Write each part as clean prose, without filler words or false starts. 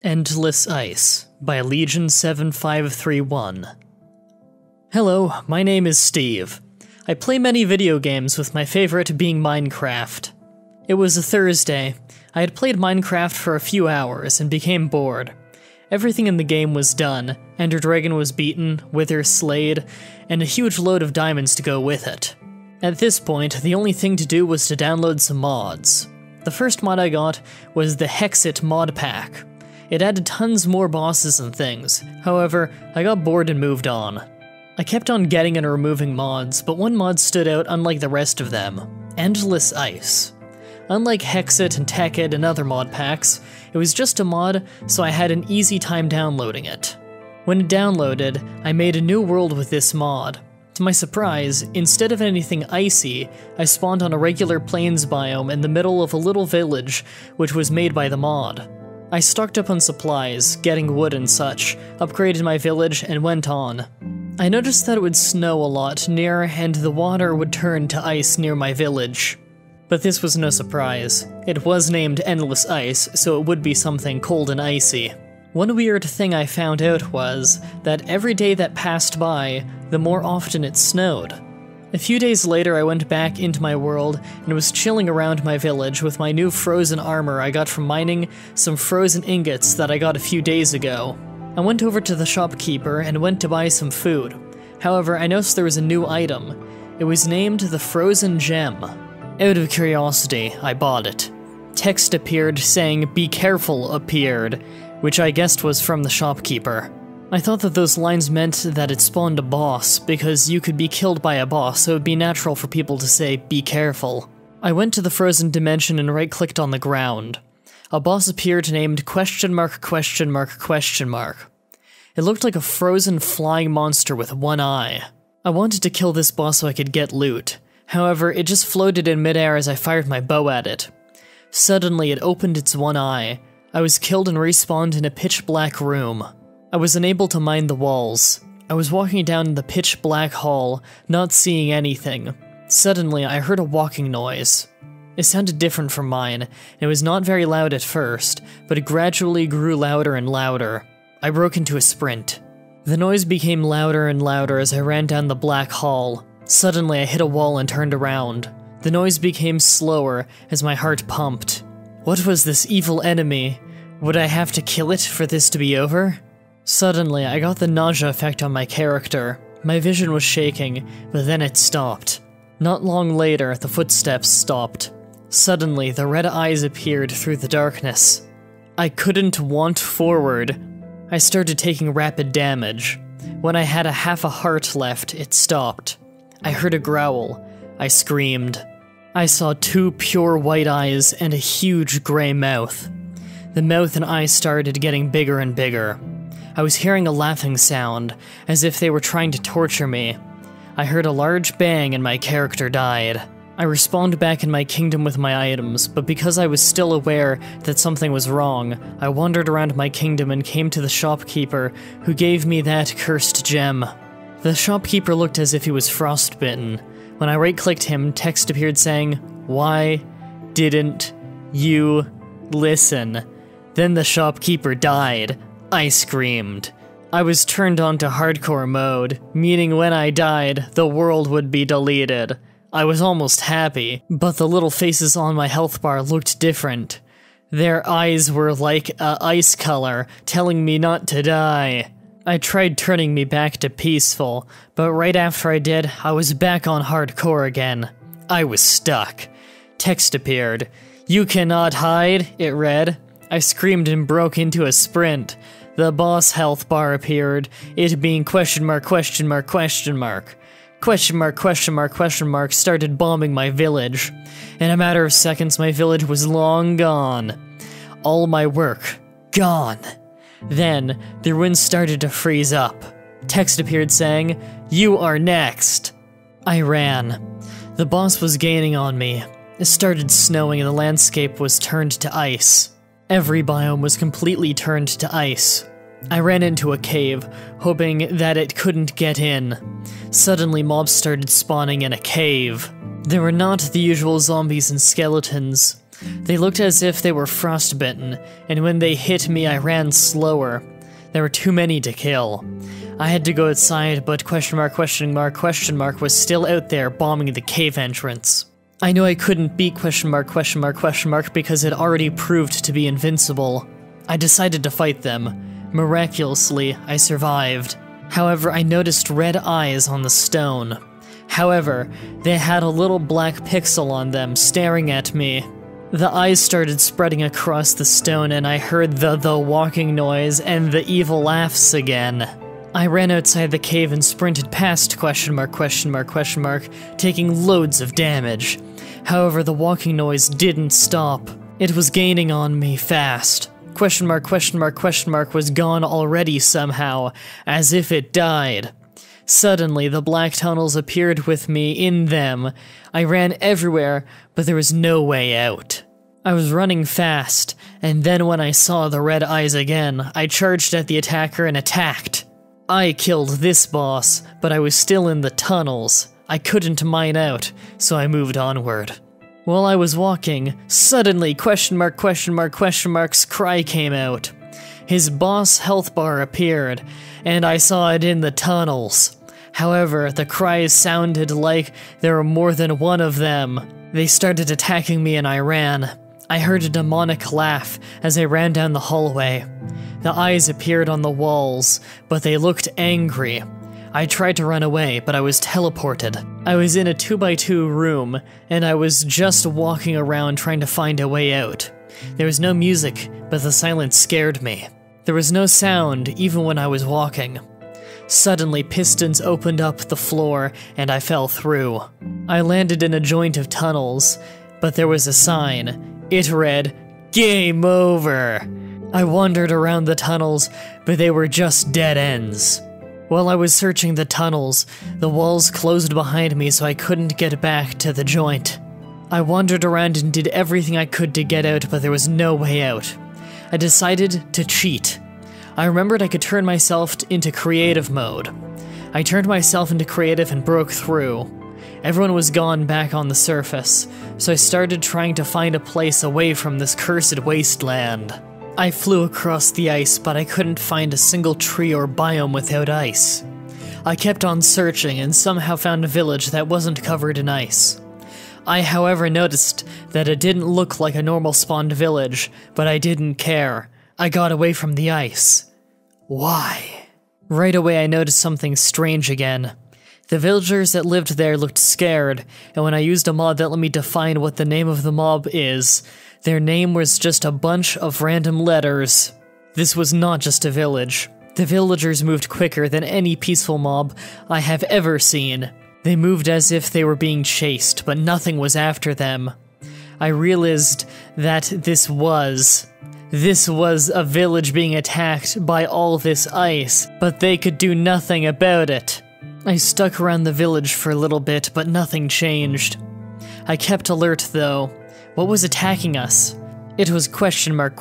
Endless Ice by Legion7531. Hello, my name is Steve. I play many video games, with my favorite being Minecraft. It was a Thursday. I had played Minecraft for a few hours and became bored. Everything in the game was done. Ender Dragon was beaten, Wither slayed, and a huge load of diamonds to go with it. At this point, the only thing to do was to download some mods. The first mod I got was the Hexit mod pack. It added tons more bosses and things. However, I got bored and moved on. I kept on getting and removing mods, but one mod stood out unlike the rest of them: Endless Ice. Unlike Hexit and Techit and other mod packs, it was just a mod, so I had an easy time downloading it. When it downloaded, I made a new world with this mod. To my surprise, instead of anything icy, I spawned on a regular plains biome in the middle of a little village, which was made by the mod. I stocked up on supplies, getting wood and such, upgraded my village, and went on. I noticed that it would snow a lot near, and the water would turn to ice near my village. But this was no surprise. It was named Endless Ice, so it would be something cold and icy. One weird thing I found out was that every day that passed by, the more often it snowed. A few days later, I went back into my world and was chilling around my village with my new frozen armor I got from mining some frozen ingots that I got a few days ago. I went over to the shopkeeper and went to buy some food. However, I noticed there was a new item. It was named the Frozen Gem. Out of curiosity, I bought it. Text appeared saying "Be careful" appeared, which I guessed was from the shopkeeper. I thought that those lines meant that it spawned a boss, because you could be killed by a boss, so it would be natural for people to say, "Be careful." I went to the frozen dimension and right-clicked on the ground. A boss appeared named ? It looked like a frozen flying monster with one eye. I wanted to kill this boss so I could get loot. However, it just floated in midair as I fired my bow at it. Suddenly, it opened its one eye. I was killed and respawned in a pitch-black room. I was unable to mine the walls. I was walking down the pitch-black hall, not seeing anything. Suddenly, I heard a walking noise. It sounded different from mine, and it was not very loud at first, but it gradually grew louder and louder. I broke into a sprint. The noise became louder and louder as I ran down the black hall. Suddenly, I hit a wall and turned around. The noise became slower as my heart pumped. What was this evil enemy? Would I have to kill it for this to be over? Suddenly, I got the nausea effect on my character. My vision was shaking, but then it stopped. Not long later, the footsteps stopped. Suddenly, the red eyes appeared through the darkness. I couldn't want forward. I started taking rapid damage. When I had half a heart left, it stopped. I heard a growl. I screamed. I saw two pure white eyes and a huge gray mouth. The mouth and eyes started getting bigger and bigger. I was hearing a laughing sound, as if they were trying to torture me. I heard a large bang and my character died. I respawned back in my kingdom with my items, but because I was still aware that something was wrong, I wandered around my kingdom and came to the shopkeeper, who gave me that cursed gem. The shopkeeper looked as if he was frostbitten. When I right-clicked him, text appeared saying, "Why didn't you listen?" Then the shopkeeper died. I screamed. I was turned on to hardcore mode, meaning when I died, the world would be deleted. I was almost happy, but the little faces on my health bar looked different. Their eyes were like ice color, telling me not to die. I tried turning me back to peaceful, but right after I did, I was back on hardcore again. I was stuck. Text appeared. "You cannot hide," it read. I screamed and broke into a sprint. The boss health bar appeared, it being ? Started bombing my village. In a matter of seconds, my village was long gone. All my work, gone. Then, the ruins started to freeze up. Text appeared saying, "You are next." I ran. The boss was gaining on me. It started snowing and the landscape was turned to ice. Every biome was completely turned to ice. I ran into a cave, hoping that it couldn't get in. Suddenly, mobs started spawning in a cave. There were not the usual zombies and skeletons. They looked as if they were frostbitten, and when they hit me I ran slower. There were too many to kill. I had to go outside, but question mark was still out there bombing the cave entrance. I knew I couldn't beat question mark because it already proved to be invincible. I decided to fight them. Miraculously, I survived. However, I noticed red eyes on the stone. However, they had a little black pixel on them staring at me. The eyes started spreading across the stone and I heard the walking noise and the evil laughs again. I ran outside the cave and sprinted past question mark, taking loads of damage. However, the walking noise didn't stop. It was gaining on me fast. Question mark was gone already somehow, as if it died. Suddenly, the black tunnels appeared with me in them. I ran everywhere, but there was no way out. I was running fast, and then when I saw the red eyes again, I charged at the attacker and attacked. I killed this boss, but I was still in the tunnels. I couldn't mine out, so I moved onward. While I was walking, suddenly question mark's cry came out. His boss health bar appeared, and I saw it in the tunnels. However, the cries sounded like there were more than one of them. They started attacking me and I ran. I heard a demonic laugh as I ran down the hallway. The eyes appeared on the walls, but they looked angry. I tried to run away, but I was teleported. I was in a 2x2 room, and I was just walking around trying to find a way out. There was no music, but the silence scared me. There was no sound, even when I was walking. Suddenly, pistons opened up the floor, and I fell through. I landed in a joint of tunnels, but there was a sign. It read, "Game over!" I wandered around the tunnels, but they were just dead ends. While I was searching the tunnels, the walls closed behind me so I couldn't get back to the joint. I wandered around and did everything I could to get out, but there was no way out. I decided to cheat. I remembered I could turn myself into creative mode. I turned myself into creative and broke through. Everyone was gone back on the surface, so I started trying to find a place away from this cursed wasteland. I flew across the ice, but I couldn't find a single tree or biome without ice. I kept on searching and somehow found a village that wasn't covered in ice. I, however, noticed that it didn't look like a normal spawned village, but I didn't care. I got away from the ice. Why? Right away I noticed something strange again. The villagers that lived there looked scared, and when I used a mod that let me define what the name of the mob is, their name was just a bunch of random letters. This was not just a village. The villagers moved quicker than any peaceful mob I have ever seen. They moved as if they were being chased, but nothing was after them. I realized that this was a village being attacked by all this ice, but they could do nothing about it. I stuck around the village for a little bit, but nothing changed. I kept alert though. What was attacking us? It was question mark,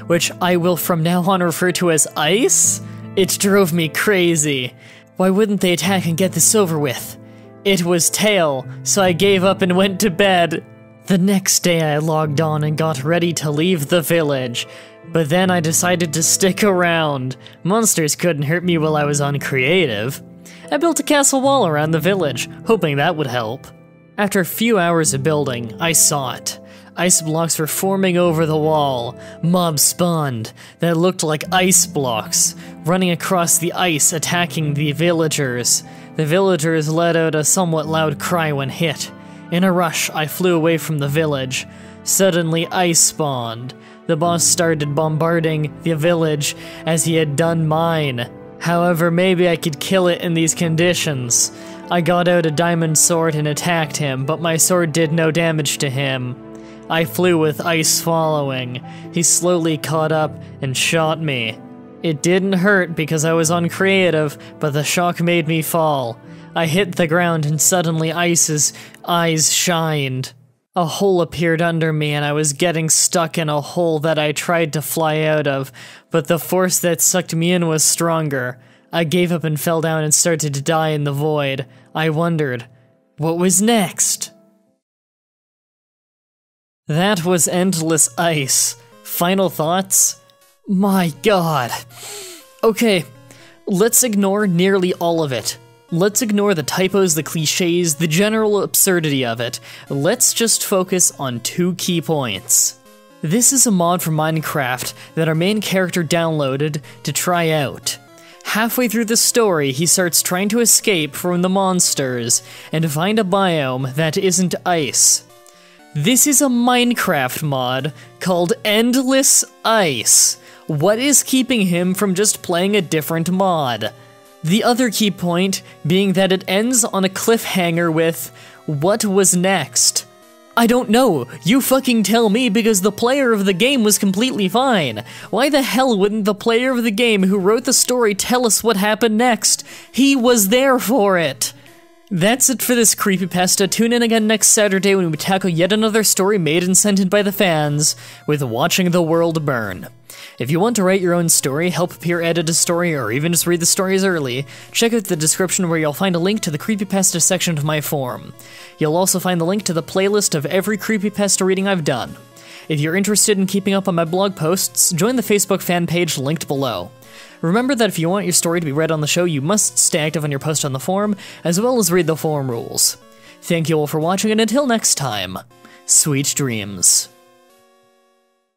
which I will from now on refer to as ice? It drove me crazy. Why wouldn't they attack and get this over with? It was tail, so I gave up and went to bed. The next day I logged on and got ready to leave the village, but then I decided to stick around. Monsters couldn't hurt me while I was on creative. I built a castle wall around the village, hoping that would help. After a few hours of building, I saw it. Ice blocks were forming over the wall. Mobs spawned that looked like ice blocks, running across the ice attacking the villagers. The villagers let out a somewhat loud cry when hit. In a rush, I flew away from the village. Suddenly, ice spawned. The boss started bombarding the village as he had done mine. However, maybe I could kill it in these conditions. I got out a diamond sword and attacked him, but my sword did no damage to him. I flew with ice following. He slowly caught up and shot me. It didn't hurt because I was on creative, but the shock made me fall. I hit the ground and suddenly Ice's eyes shined. A hole appeared under me and I was getting stuck in a hole that I tried to fly out of, but the force that sucked me in was stronger. I gave up and fell down and started to die in the void. I wondered, what was next? That was Endless Ice. Final thoughts? My god. Okay, let's ignore nearly all of it. Let's ignore the typos, the cliches, the general absurdity of it. Let's just focus on 2 key points. This is a mod from Minecraft that our main character downloaded to try out. Halfway through the story, he starts trying to escape from the monsters and find a biome that isn't ice. This is a Minecraft mod called Endless Ice. What is keeping him from just playing a different mod? The other key point being that it ends on a cliffhanger with, "What was next?" I don't know, you fucking tell me, because the player of the game was completely fine. Why the hell wouldn't the player of the game who wrote the story tell us what happened next? He was there for it! That's it for this creepypasta. Tune in again next Saturday when we tackle yet another story made and sent in by the fans, with Watching the World Burn. If you want to write your own story, help peer edit a story, or even just read the stories early, check out the description where you'll find a link to the creepypasta section of my forum. You'll also find the link to the playlist of every creepypasta reading I've done. If you're interested in keeping up on my blog posts, join the Facebook fan page linked below. Remember that if you want your story to be read on the show, you must stay active on your post on the forum, as well as read the forum rules. Thank you all for watching, and until next time, sweet dreams.